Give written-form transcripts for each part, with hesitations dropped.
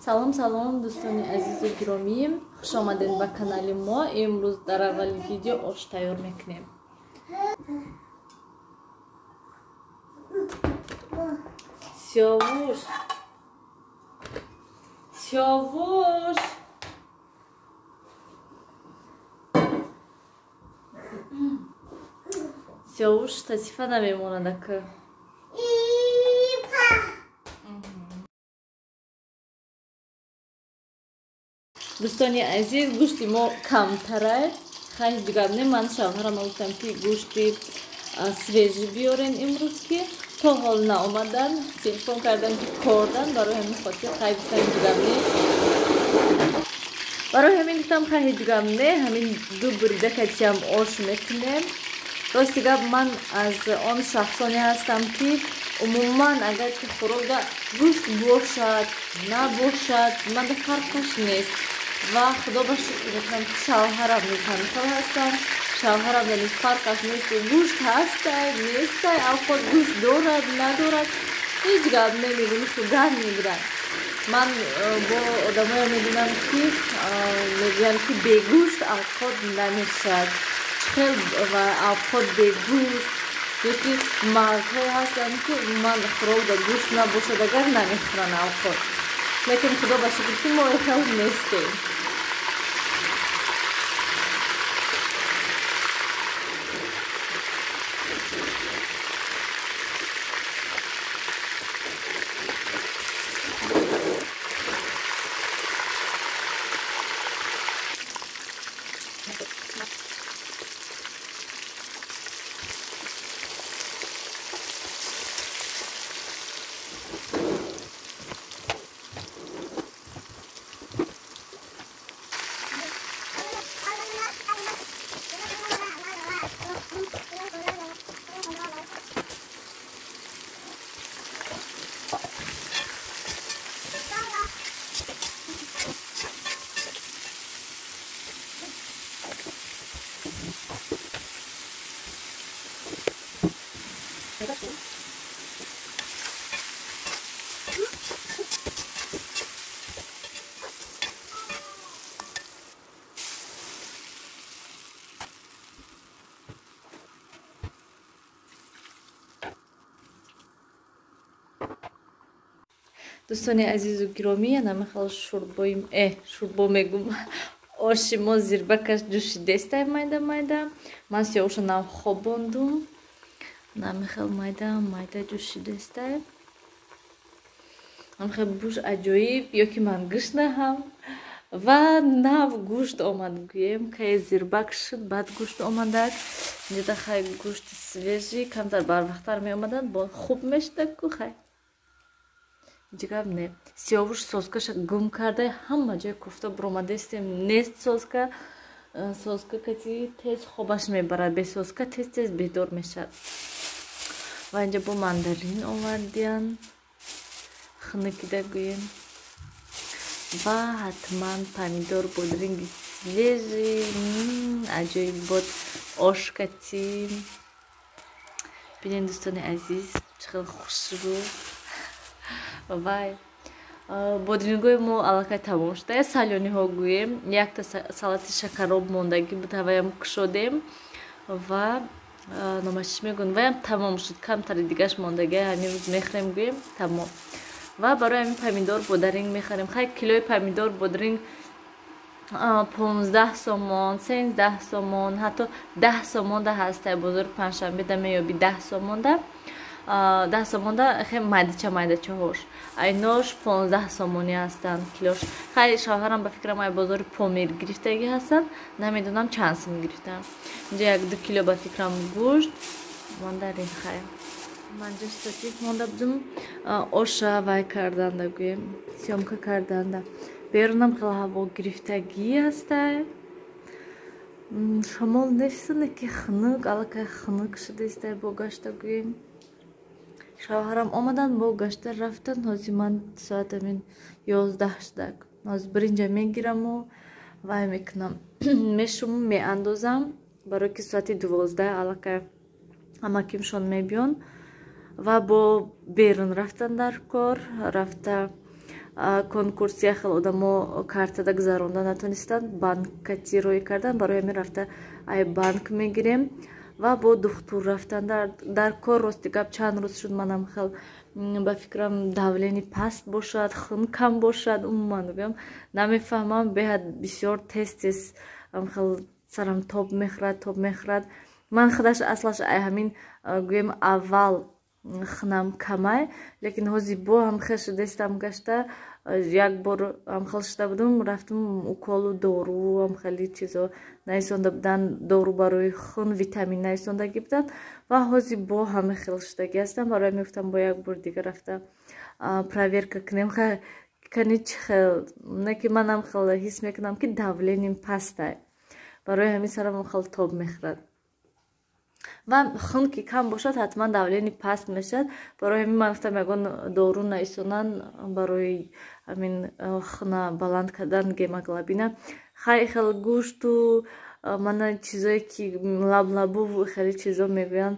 Салом салом дӯстони азизу гиромӣ, хуш омадед ба канали мо. Имрӯз дар аввали видео ош тайёр мекунем. Сиёвуш, Сиёвуш, Сиёвуш тасифа намемонад ака. Дӯстони азиз, гӯшти мо камтара. Хай дигар не, ман шавҳарам гуфтам ки гӯшти свежи биёрем имрӯз, ки то ҳол наомадан. Телефон кардам ки кордан, барои ҳамин хотир хай гуфтам дигар не. Барои ҳамин гуфтам хай дигар не, ҳамин ду буридакатиам ош мекунем. Рости гап, ман аз он шахсоне ҳастам ки умуман агар ки хӯрода гӯшт бошад набошад манда фарқаш нест. Ва худо ба шукр мекунам ки шавҳарам меканихал ҳастам. Шавҳарам дани фарқаш нест, гӯшт ҳастай нестай, алхот гӯшт дорад надорад, ҳеҷ гап намебинисту гап мегирад. Ман бо одамоя мебинам ки мегӯянд ки бегӯшт алхот намешавад. Хел ва алхот бегӯшт ёки мардҳое ҳастанд ки умуман хӯрокда гӯшт набошад агар намехӯранд алхот. Лекин худо ба шукр ки мо хел нестем. Дӯстони азизу гиромӣ, намехал шӯрбо мегум оши мо зирбакаш ҷӯшидестай майда. Ман Сиёвуша навхобондум. Намехал майда ҷӯшидестай. Намехал буш аҷоиб, ёки ман гӯшт наҳам. Ва нав гӯшт омад гӯем, кае зирбак шуд, баъд гӯшт омадак. Инҷода хай гӯшти свежи, камтар барвақтар меомадад, бо хуб мешудак ку хай. Ҷигар не. Сиёвуш соскаша гум карда, ҳама ҷои кофта буромадестем, нест соска. Соска кати тез хобаш мебарад, бе соска тез бедор мешавад. Ва инҷа бо мандарин овардиян, хнукида гӯем. Ва ҳатман помидор бодринги свежи, аҷоиб бод ош катим. Бинед дӯстони азиз, чӣ хел хушрӯ. Вай бодрингои мо аллакай тамом шуда. Салёниҳо гӯем, якта салати шакароб мондагӣ буд, ҳаваям кушодем. Ва номаш чӣ мегӯянд, ваям тамом шуд, камтари дигаш мондагӣ, ҳамин рӯз мехӯрем гӯем, тамом. Ва барои ҳамин помидор бодринг мехарем. Хай килои помидор бодринг 15 сомон, 13 сомон, ҳатто 10 сомонда ҳастай. Бозори панҷшанбеда меёби 10 сомонда. 10 сомонда хеле майдачаҳош. Айнош 15 сомонӣ ҳастанд килош. Хай шавҳарам ба фикрам ай бозори Помир гирифтагӣ ҳастанд. Намедонам чанд сум гирифтам. Инҷа 1-2 кило ба фикрам гӯшт мондарем. Хай ман ҷастатиф монда будум. Оша вай карданда гӯем, сёмка карданда. Берунам хеле ҳаво гирифтагӣ ҳастай. Шамол нестане ки хунук, аллакай хунук шудестай бо гашта гӯем. Шавҳарам омаданд, бо гашта рафтанд. Ҳозир ман соати 11 шудак. Ҳозир бринҷа мегираму вай мекунам. Мешуму меандозам, барои ки соати 12 аллакай амакимшон мебиён. ва бо берун рафтан дар кор, рафта конкурс яхел одамо картада гузаронда натонистанд банкати рой кардан барои ҳамин рафта ай банк мегирем ва бо духтур рафтан дар кор рости гап чанд рӯз шуд манам хел ба фикрам давлени паст бошад хун кам бошад умуман гӯям намефаҳмам беҳад бисёр тез хел сарам тоб мехӯрад ман худаш аслаш ай ҳамин гӯем аввал хунам камай лекин ҳози бо ҳамхел шудастам гашта як бор ҳамхел шуда будам рафтам уколу дору ҳамхели чизо наисонда буданд дору барои хун витамин наисондагӣ буданд ва ҳози бо ҳама хел шудагӣ ҳастам барои мегуфтам бо як бор дигар рафта проверка кунем кани чӣ хел не ки манам хел ҳис мекунам ки давленим пастай барои ҳамин сарам хел тоб мехӯрад ва хун ки кам бошад ҳатман давлени паст мешавад барои ҳамин ман гуфтам ягон дору наисонан барои ҳамин хуна баланд кардан гемоглобина хай хел гӯшту мана чизое ки лаблабуву хеле чизо мегӯянд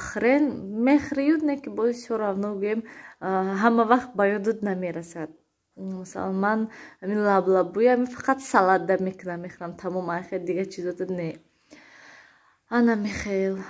хӯрен мехӯриюд не ки бои всё равно гӯем ҳама вақт ба ёдут намерасад масалан ман ҳамин лаблабуи ҳамин фақат салатда мехӯрам тамом айхел дигар чизота не ана михаил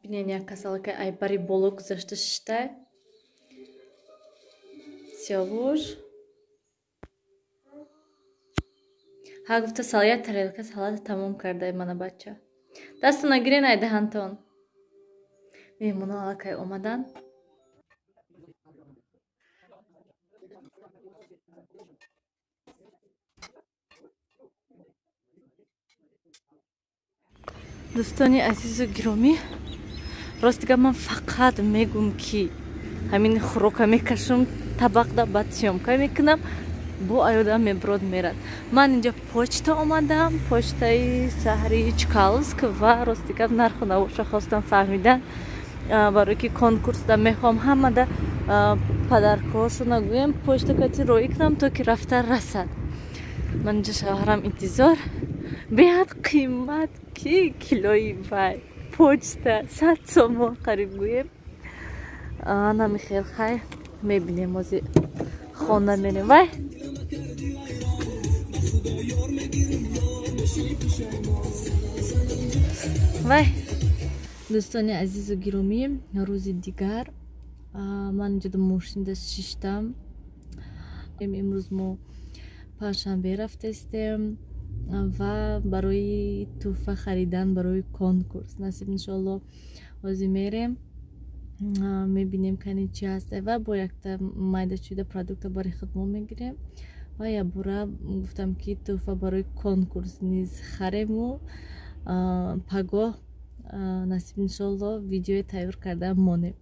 бинен як касалака ай бари боло гузашта шишта сиёвуш ҳа гуфта як тарелка салат тамом кардай мана бача дасту нагирен ай даҳантон меҳмоно аллакай омаданд дӯстони азизу гиромӣ рости гап ман фақат мегӯм ки ҳамин хӯрока мекашам табақда баъд сёмка мекунам бо аёдам меброд мерад ман инҷа почта омадам почтаи шаҳри чкаловск ва рости гап нарху навоша хостам фаҳмидан барое ки конкурсда мехоҳам ҳамада падаркошона гӯем почта кати роӣ кунам то ки рафта расад ман инҷа шавҳарам интизор беҳад қимат ки килои вай почта 100 сомо қариб гӯем намихел хай мебинем ози хона мерем вай вай دوستان عزیز و گرامی، روز دیگر من اینجا در ماشین ششتم. امروز ما پنجشنبه رفته استیم و برای تحفه خریدن برای کنکورس نصیب انشالله بازی میریم میبینیم که چی هسته و با یک تا مایده چیده پرودکت برای خودمون میگیریم و یا برای گفتم که تحفه برای کنکورس نیز خریم و پگاه نصیب انشالله ویدیو تیار کرده مانیم.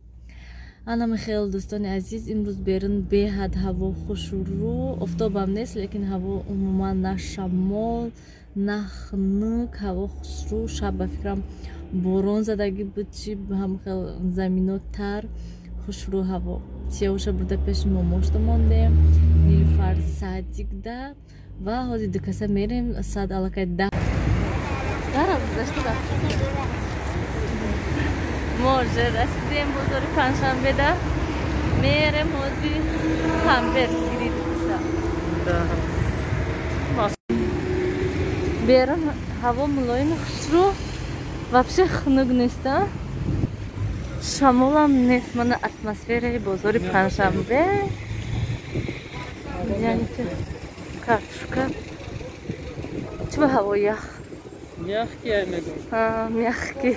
انا خیلی دوستان عزیز امروز بیرون به حد هوا خوش رو افتابم نیست لیکن هوا عموما نه شمال نه خنک هوا خوش رو شب بفکرم باران زدگی بود چی هم خیلی زمینات تر خوش رو هوا سیاوش برده پیش ما مشت ماندیم نیلوفر ساعت ده و حاضر دکسه میریم ساعت علاقه 10 دارم داشته ما رسیدیم بزرگ پنجشنبه ده میرم حاضر پامپرس گیرید بیرون هوا ملایم خوش رو вообще خنک نیست شمال هم نیست من اتمسفر بزرگ پنجشنبه یعنی تو کارتشکا چه به هوا یخ یخ کی میگم یخ کی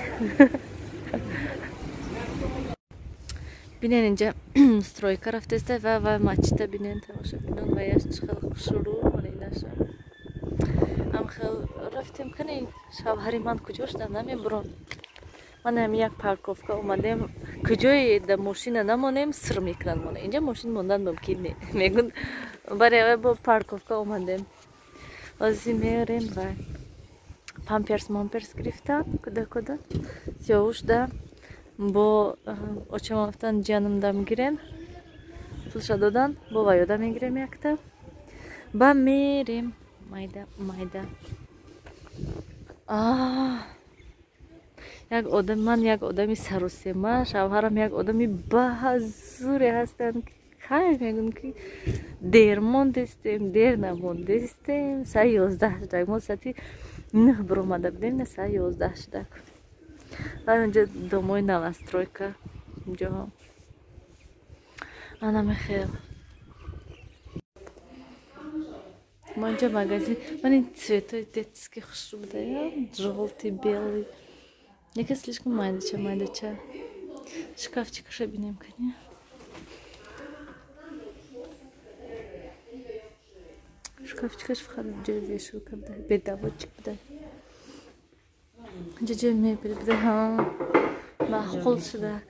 بینن اینجا سترویکا رفته است و ماچتا بینن تماشا کنن و یاش خیلی شروع کنیداشم ام خیلی رفتیم کنی شب من کجاش نمیم برون من هم یک پارکوفکا اومدیم کجای در ماشین نمونیم سر میکنن مونه اینجا ماشین موندن ممکن نی میگن برای با پارکوفکا اومدیم ازی میریم و پامپرس گرفتم کده سیاوش ده با очам афтан ҷанамда мегирем пулша додан бо ваёда мегирем якта ба мерем майда як одам ман як одами сарусема шавҳарам як одами баҳзуре ҳастанд хай мегӯям ки дер мондестем дер намондестем саи 11 шудак мо саати 9 биромада будем на саи 11 шудак اینجا دومای نوسترویکا اینجا انا خیلی ما اینجا مغازه من این цветой детский خوش بوده желтый белый яке слишком майдача шкафчикаша бинем кане шкафчикаш входит в джой вешалка бедовочек буда جا میبری بده ها معقول شده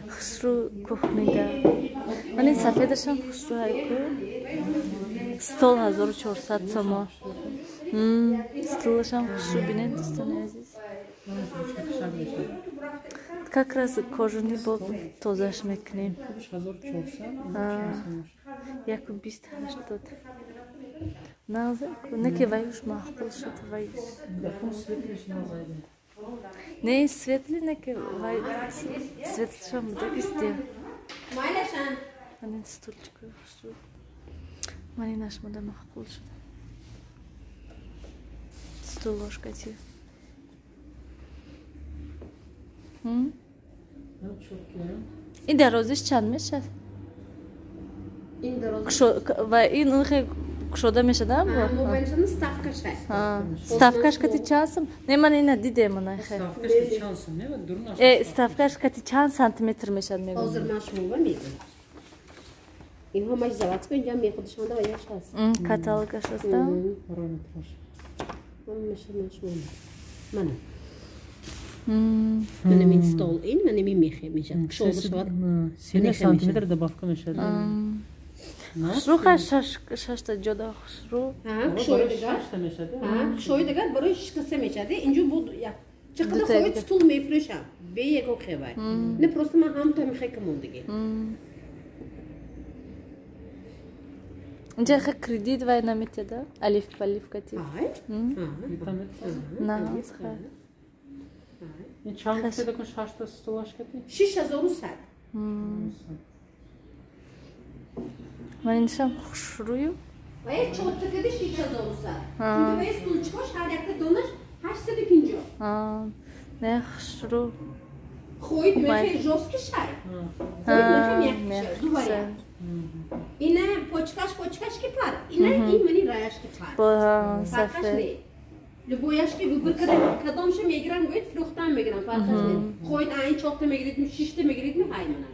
خسرو کهنیده من این سفیدشم خسرو هایکو ستول 1400 سما ستولشم خسرو بینید دوستان عزیز как раз кожаный боб тозаш мекунем 128 тут неки ваюш махкул шуд ваюш не светли неки светлишам буда исте манин стульчику шуд манин ашмада махкул шуд стул ложкати این درازش چند میشه؟ این دراز و این خیلی کشوده میشه دم با؟ مومنشن stavkaش هست stavkaش کتی چند نه من اینو دیدم من خیلی stavkaش کتی چند سم نه درون stavkaش کتی چند سانتیمتر میشه میگم حاضر مشموله میگم این همش زبط کن اینجا میخودشون دا ویش هست کاتالوگش هست پارامتراش من میشه مشموله منم این stol این منم این میشه شو بشود 30 سانتیمتر добавка میشه خسرو شش تا جدا خسرو شوی دیگر برای شکسته میشه اینجا بود یا چقدر خواهی stol میفروشم به یکو خیلی نه просто من هم تا میخوای کمون دیگه اینجا خیلی کردید و نمیتده الف پلیف کتی نه این چند پیدا کن 6 تا ستولاش کتی 6100 من اینشم خوش رویو و یک چهار تکه 6100 çünkü ve stolçkoş her yakta donar 850. نه خشرو Khoyt mekhe joski shay. Khoyt mekhe du variant. Ine pochkash ki par. Ine in mani rayash ki par. با Farkash صفحه ne? Le boyash ki bu kadam she megran goyt fruxtan megran farkash ne? Khoyt ayn chokta megrit mi shishte megrit mi hay mana.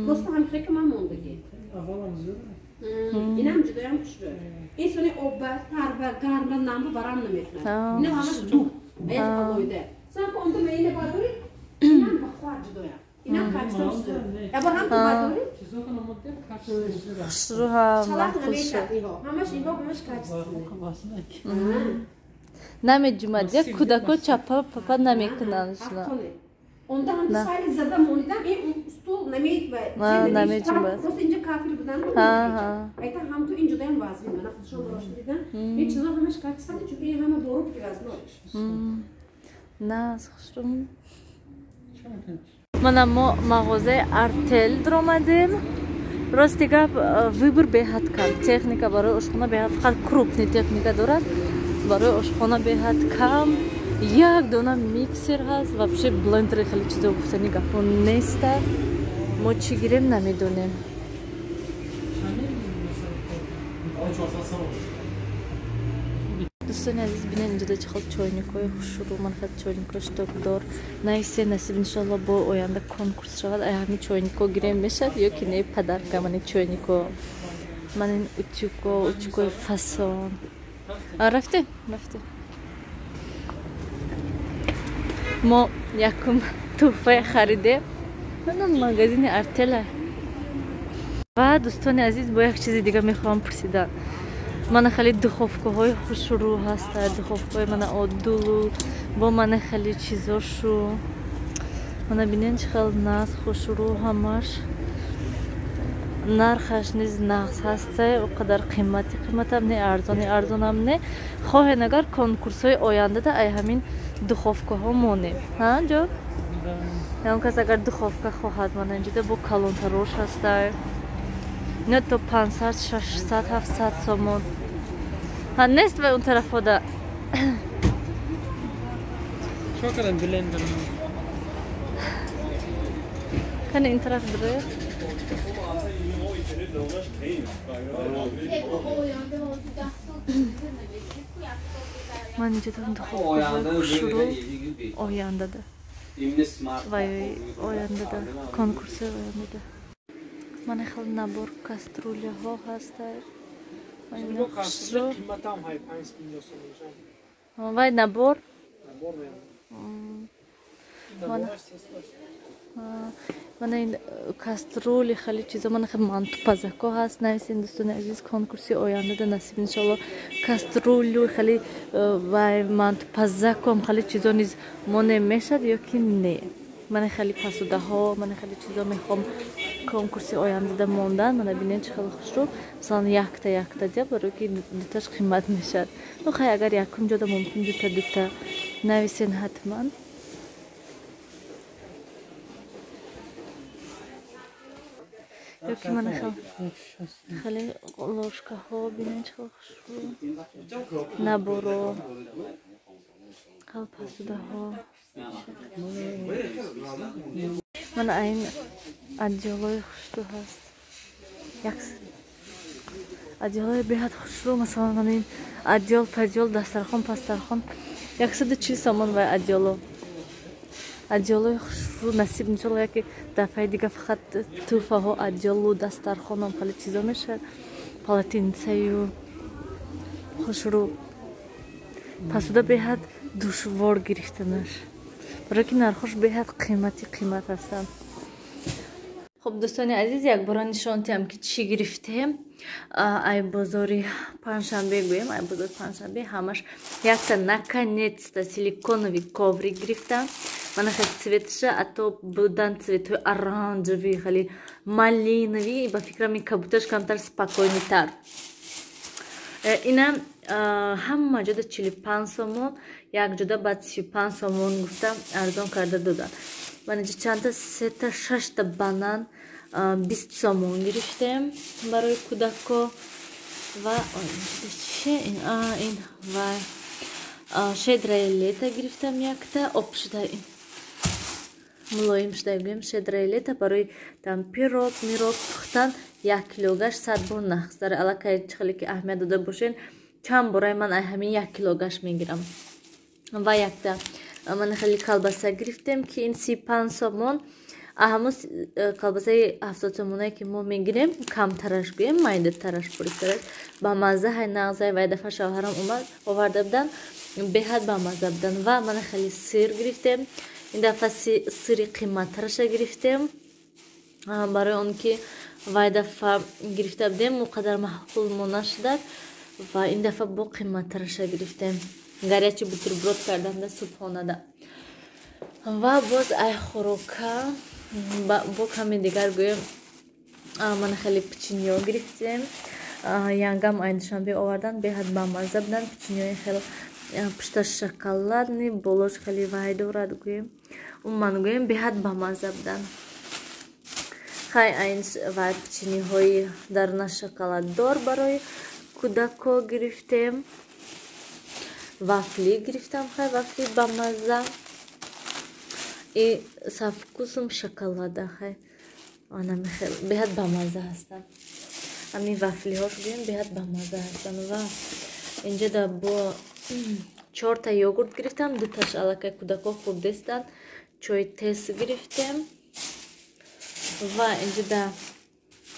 Prosta ham khek ma monda ki. Inam judoyam kuchlu. In sone obba tarba garma namı varamla mekna. Ne hamash du. Ayaz aloyde. Sen konda meyne badori İnan bakvar judoyam. İnan kaçtan üstü. Ya bu ham tu badori? Çizokana model kaç خشرو هم Çalak معقول namey شد çatıyor. Hamash iho hamash kaçtan. kafasına ki. نمی کودکو چپا پپا نمیکنن شنا Aktone. Onda ham sadece zada monidam ustu namey ve namey cumad. Prosta ince kafir budan mı? Ha. Ayta ham tu ince dayan vazim bana kuşan uğraştırıdan. Hiç çizok hamash kaçsan çünkü hama doğru biraz ne olur. نه از خشرو من اما مغازه ارتل در آمدیم راستی گپ ویبر بهت کم تکنیکا برای اشخانه بهت خیلی کروپنی تکنیکا دارد برای اشخانه بهت کم یک دونه میکسر هست و بشه بلندر خیلی چیزا گفتنی گپون نیست ما چی گیریم نمیدونیم دوستان عزیز بینن اینجا دا چقدر چاینیکای خوش رو من خیلی چاینیکای شتابدار نایسته نصیب انشالله با آینده کنکورس شود ای همین چاینیکا گیریم میشد یا که نه پدر که من این چاینیکا من این اوچوکای فسان رفته ما یکم توفه خریده من مغازین ارتله و دوستان عزیز با یک چیز دیگه میخوام پرسیدن من خیلی دخوفکه‌های خوش رو هست دخوفکه‌های من عادلو با من خیلی چیزاشو من ببینین خیلی ناز خوش رو همش نرخش نیز نقص هست و قدر قیمتم نه ارزانم نه خواه نگر کنکورس‌های آینده ده ای همین دخوفکه‌ها مونه ها جو هم کس اگر دخوفکه خواهد من اینجا با کلانتروش هست نه تو 500 600 700 سومون ها نیست و اون طرف ده Çok önemli blender. کنه این طرف داره من اینجا دارم دخواه شروع آینده ده وای آینده ده کنکورس آینده ده من خیلی نبار کستروله ها هسته وای نبار من این کسترولی خیلی چیزا من خیلی مانتو پزکو هست نویسین دوستان عزیز کنکورسی آینده ده نصیب انشالله کسترولو خیلی وای مانتو پزکو هم خیلی چیزا نیز مونه میشد یا که نه من خیلی پسوده ها من خیلی چیزا میخوام کنکورسی آینده ده موندن من ببینین چه خیلی خوش رو مثلا یک تا برای که دوتاش قیمت میشد خیلی اگر یکم جدا ممکن دوتا نویسین حتما یکی من خیلی لاشکه ها بینین چه خوش رو نبارو خیلی پسوده ها من این ادیالای خوش رو هست ادیالای بهت خوش رو مثلا من این ادیال پدیال دسترخان پسترخان 140 سامان و ادیالای خوش رو نصیب انشالله یکی دفعه دیگه فقط توفه ها ادیال و دسترخان هم خیلی چیزا میشه پالاتینسه و خوش رو پسوده بهت دشوار گرفتنش برای که نرخوش بهت قیمت هستن خب دوستان عزیز یک بار نشان دهم که چی گرفتیم ای بازاری پنجشنبه گویم ای بازار پنجشنبه همش یک تا наконец-то силиконовый коврик گرفتم من خیلی цветش а то بودن цветой оранжевый خیلی малиновый با فکرم این کبوتش کمتر спокойный تر اینم همه جدا 45 سومون یک جدا بعد 35 سومون گفتم ارزان کرده دادن من اینجا چند تا 3 تا 6 تا بانان 20 سومون گرفتم برای کودکا و چیه این این و шедрае лета гирифтам якта обшидай мулоим шидай гӯем шедрае лета барои там пирог мирог пухтан 1 килогаш 100 бор нақс дара аллакай чихеле ки аҳамият дода бошен чанд борай ман ай ҳамин 1 килогаш мегирам ва якта ман хеле колбаса гирифтем ки ин 35 сомон ҳамун колбасаи 70 сомонае ки мо мегирем камтараш гӯем майдатараш буритараш ба мазза ҳай нағзай вай дафъа шавҳарам омад оварда будан беҳад ба мазза будан ва ман хеле сир гирифтем ин дафъа сири қиматтараша гирифтем барои он ки вай дафъа гирифта будем ӯ қадар маъқул мо нашудад ва ин дафъа бо қиматтараша гирифтем гарячи бутерброд карданда субҳонада ва боз ай хӯрока бо каме дигар гӯем ман хеле печеньё гирифтем янгам ай душанбе овардан беҳад бамазза будан печеньёи хеле пушташ шоколадни болош хеле вай дорад гӯем умуман гӯем беҳад бамазза будан хай айн вай печеньёҳои дарунаш шоколаддор барои кӯдако гирифтем вафли гирифтам хай вафли бамазза и со вкусом шоколада хай анами хеле беҳад бамазза ҳастанд ҳамин вафлиҳош гӯем беҳад бамазза ҳастанд ва инҷа да бо 4 та йогурт гирифтам 2 таш аллакай кӯдако хурдестанд чой тес гирифтем ва инҷа да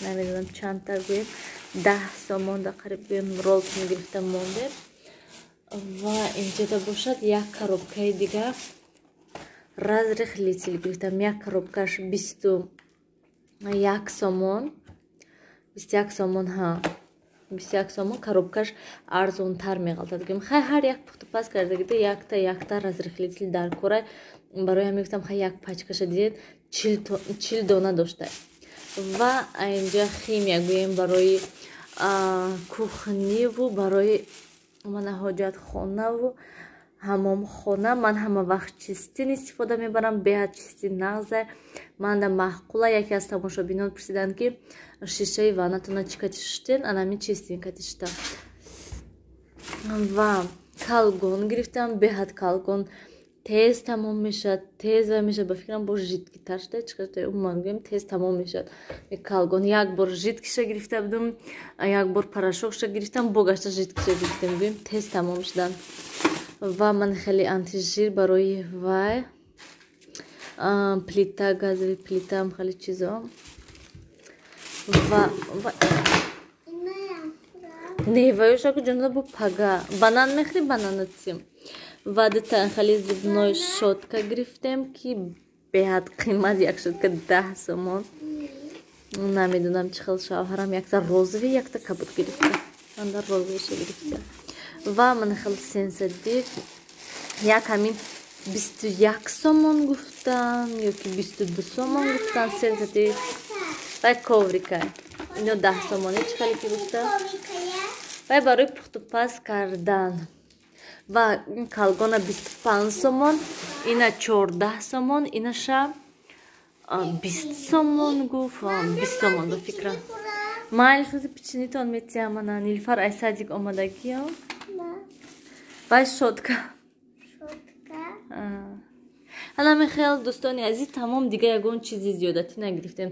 намедонам чанд та гӯем 10 сомон да қариб гӯем роллтон гирифтам монде ва инҷа да бошад як коробкаи дигар разрих литл гирифтам як коробкаш 21 сомон 21 сомон ҳа 21 сомон коробкаш арзонтар меғалтад гӯем хай ҳар як пухтупаз кардагида якта разрих литл дар корай барои ҳамин гуфтам хай як пачкаша дидед 40 дона доштад ва инҷа химия гӯем барои кухниву барои мана ҳоҷатхонаву ҳамомхона ман ҳама вақт чистин истифода мебарам беҳад чистин нағзай манда маъқула яке аз тамошобинон пурсиданд ки шишаи ваннатона чӣ катиштен анами чистин катишта ва калгон гирифтам беҳад калгон тез тамом мешавад тез ва мешавад ба фикрам бо жидкитар шуда чиқадар умуман гӯем тез тамом мешавад калгон як бор жидкиша гирифта будам як бор порошокша гирифтам богашта жидкиша гирифтам гӯем тез тамом шуданд ва ман хеле антижир барои вай плита газови плитам хеле чизо ва неваёшаку ҷонда бу пага банан мехри бананатсим ва дута хеле зубной шотка гирифтем ки беҳад қимат як шотка 10 сомон намедонам чӣ хел шавҳарам якта розови якта кабуд гирифта манда розовиша гирифта ва ман хеле сенсатив як ҳамин 21 сомон гуфтан ёки 22 сомон гуфтан сенсатив вай коврика ино 10 сомони чӣ хеле ки гуфта вай барои пухтупаз кардан ва калгона 25 сомон ина 14 сомон инаша 20 сомон гуфт 20 сомон ба фикра майли худи печенитон метиям ана нилфар ай садик омадагиё вай шотка ҳанаме хел дӯстони азиз тамом дига ягон чизи зиёдатӣ нагирифтем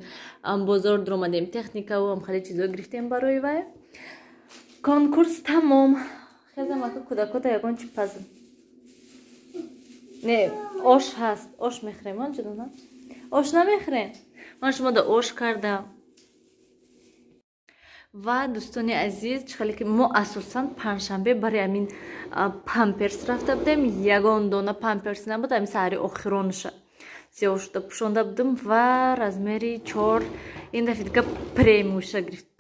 бозор дуромадем техникаву хеле чизо гирифтем барои вай конкурс тамом хезам ака кӯдакота ягон чи пазм не ош ҳаст ош мехӯрем ҷанона ош намехӯрем ман шумода ош кардам ва дӯстони азиз чӣ хеле ки мо асосан панҷшанбе барои амин памперс рафта будем ягон дона памперс набуд амин саҳари охиронаша сиёҳ шуда пӯшонда будам ва размери 4 ин дафъа дига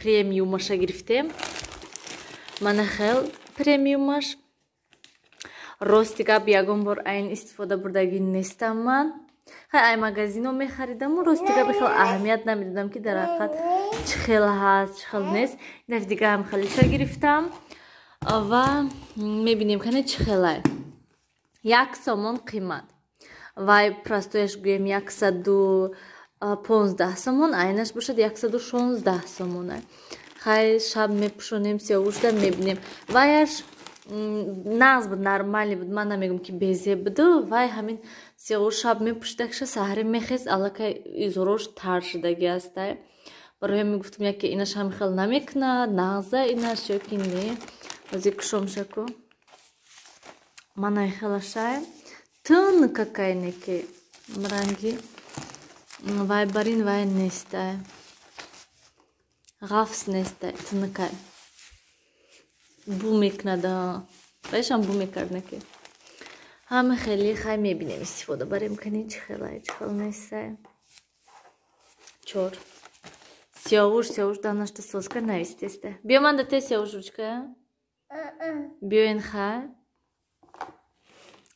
премиумаша гирифтем мана хел премиумаш рости гап ягон бор айн истифода бурдагӣ нестам ман хай ай магазино мехаридаму рости гап хел аҳамият намедодам ки дар ҳақиқат чӣ хел ҳаст чӣ хел нест ин дафъа дига ҳам хелиша гирифтам ва мебинем кане чӣ хелай 1 сомон қимат вай простояш гӯем 115 сомон айнаш бошад 116 сомон хай шаб мепӯшонем сиёҳушда мебинем ваяш нағз буд, нормалӣ буд. Ман намегӯм ки безе буду. Вай ҳамин сеғур шаб мепӯшидакша, саҳаре мехест, аллакай изорош тар шудагӣ астай. Барои ҳамин гуфтам яке инаш ҳамихел намекунад, нағза инаш ё ки не. Ҳозир кушомшаку. Манай хелашай. Тонка кайнеке ранги. Вай барин вай нестай. Ғафс нестай, тонкай. Бу мекунада. Вайшам бу мекарднеке. Ҳама хели хай мебинем истифода барем кани чӣ хелай, чӣ хел нестай. Чор. Сиёвуш данашта соска навистесте. Биё манда те сиёвушучка. Биё ин хай.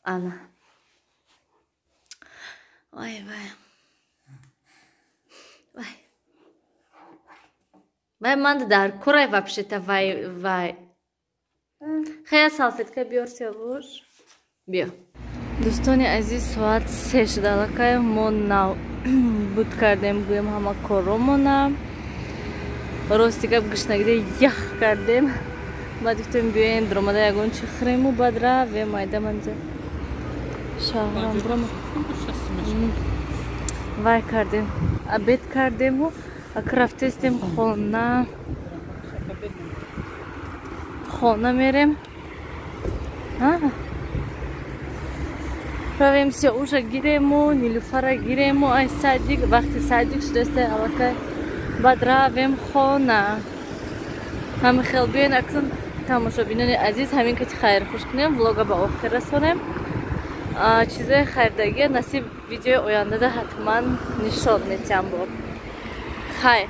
Ана. Вай. Вай манда дар курай вообще-то вай. Хая салфетка биёр сиёвуш. Биё. Дӯстони азиз, соат 3 шуда аллакай. Мо нав буд кардем, гӯем ҳама корромона. Рости гап гушнагида ях кардем. Баъд гуфтем биёем дуромада ягон чӣ хӯрему, баъд равем айда манҷа. Шаҳрам бурам. Вай кардем. Обед кардему. Ака рафтестем хона мерем. Равем сиёвуша гирему, нилуфара гирему. Ай садик, вақти садик шудасте аллакай. Баъд равем хона. Ҳами хел биёен аксун тамошобинони азиз, ҳамин кати хайрхуш кунем, влога ба охир расонем. Чизои хайрдагия насиб видеои ояндада ҳатман нишон метиҳам бо. Хайр.